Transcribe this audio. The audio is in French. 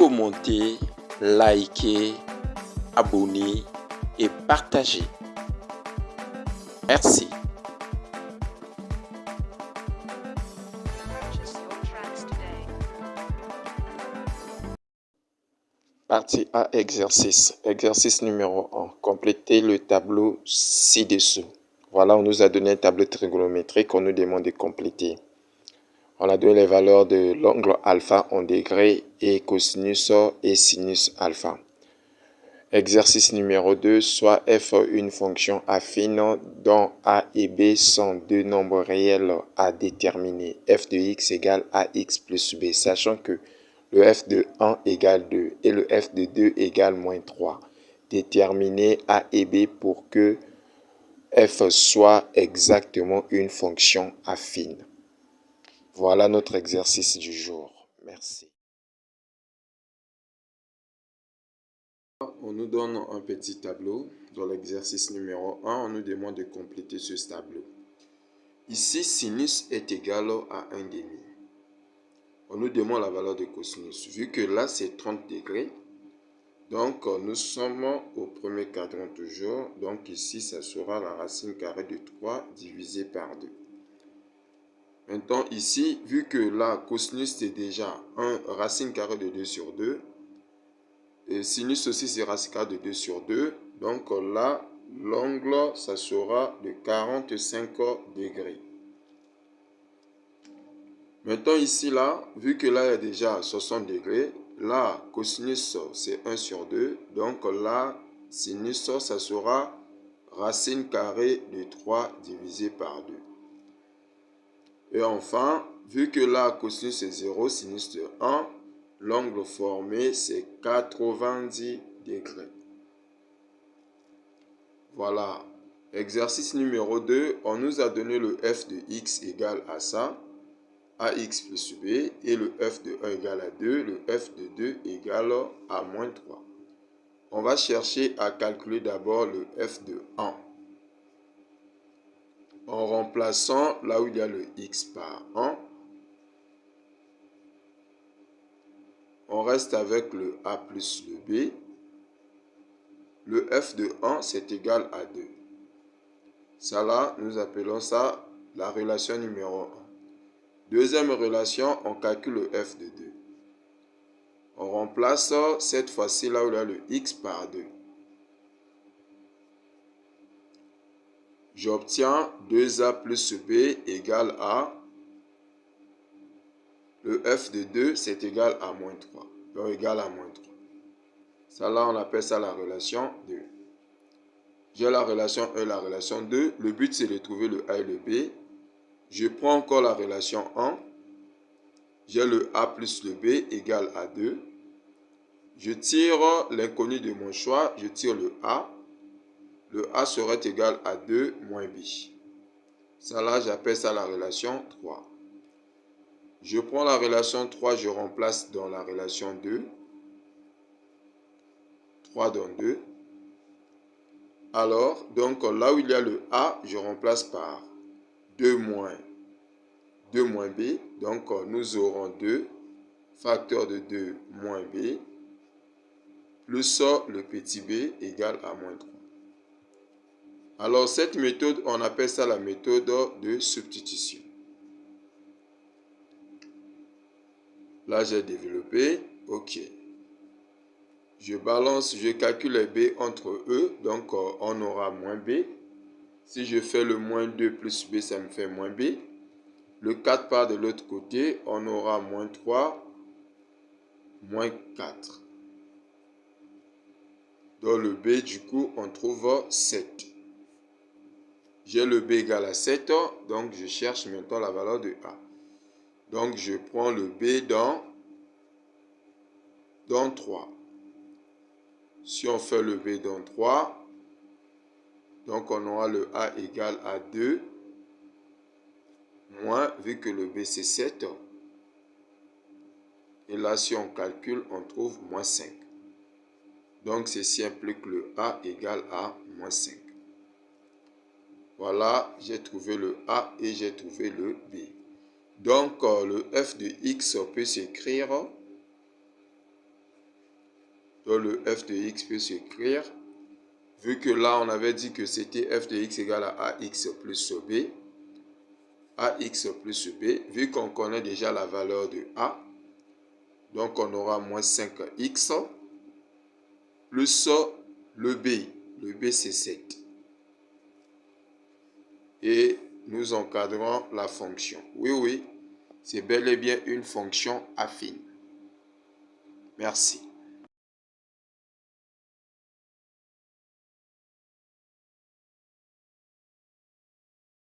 commenter, liker, abonner et partager. Merci. Partie A, exercice. Exercice numéro 1. Complétez le tableau ci-dessous. Voilà, on nous a donné un tableau trigonométrique qu'on nous demande de compléter. On a donné les valeurs de l'angle alpha en degrés et cosinus et sinus alpha. Exercice numéro 2. Soit f une fonction affine dont a et b sont deux nombres réels à déterminer. F de x égale ax plus b, sachant que le f de 1 égale 2 et le f de 2 égale moins 3. Déterminer a et b pour que f soit exactement une fonction affine. Voilà notre exercice du jour. Merci. On nous donne un petit tableau. Dans l'exercice numéro 1, on nous demande de compléter ce tableau. Ici, sinus est égal à 1 demi. On nous demande la valeur de cosinus. Vu que là, c'est 30 degrés, donc nous sommes au premier quadrant toujours. Donc ici, ça sera la racine carrée de 3 divisé par 2. Maintenant, ici, vu que là, cosinus, c'est déjà racine carrée de 2 sur 2. Et sinus aussi, c'est racine carrée de 2 sur 2. Donc là, l'angle, ça sera de 45 degrés. Maintenant ici, là, vu que là, il y a déjà 60 degrés, là, cosinus, c'est 1 sur 2. Donc là, sinus, ça sera racine carrée de 3 divisé par 2. Et enfin, vu que là, cosinus est 0, sinus de 1, l'angle formé, c'est 90 degrés. Voilà. Exercice numéro 2, on nous a donné le f de x égale à ça, ax plus b, et le f de 1 égale à 2, le f de 2 égale à moins 3. On va chercher à calculer d'abord le f de 1. En remplaçant là où il y a le x par 1, on reste avec le a plus le b. Le f de 1, c'est égal à 2. Ça là, nous appelons ça la relation numéro 1. Deuxième relation, on calcule le f de 2. On remplace cette fois-ci là où il y a le x par 2. J'obtiens 2a plus b égale à, le f de 2, c'est égal à moins 3. Donc égal à moins 3. Ça là, on appelle ça la relation 2. J'ai la relation 1 et la relation 2. Le but, c'est de trouver le a et le b. Je prends encore la relation 1. J'ai le a plus le b égale à 2. Je tire l'inconnu de mon choix. Je tire le a. Le a serait égal à 2 moins b. Ça là, j'appelle ça la relation 3. Je prends la relation 3, je remplace dans la relation 2. 3 dans 2. Alors, donc là où il y a le a, je remplace par 2 moins b. Donc nous aurons 2, facteur de 2 moins b, plus le petit b égale à moins 3. Alors cette méthode, on appelle ça la méthode de substitution. Là, j'ai développé. OK. Je balance, je calcule les b entre eux. Donc, on aura moins b. Si je fais le moins 2 plus b, ça me fait moins b. Le 4 part de l'autre côté. On aura moins 3, moins 4. Dans le b, du coup, on trouve 7. J'ai le b égal à 7. Donc, je cherche maintenant la valeur de a. Donc, je prends le b dans 3. Si on fait le b dans 3, donc on aura le a égal à 2, moins, vu que le b c'est 7. Et là, si on calcule, on trouve moins 5. Donc, ceci implique le a égal à moins 5. Voilà, j'ai trouvé le a et j'ai trouvé le b. Donc, le f de x peut s'écrire Donc le f de x peut s'écrire, vu que là on avait dit que c'était f de x égale à ax plus b, ax plus b, vu qu'on connaît déjà la valeur de a, donc on aura moins 5x plus le b. Le b c'est 7. Et nous encadrons la fonction. Oui, c'est bel et bien une fonction affine. Merci.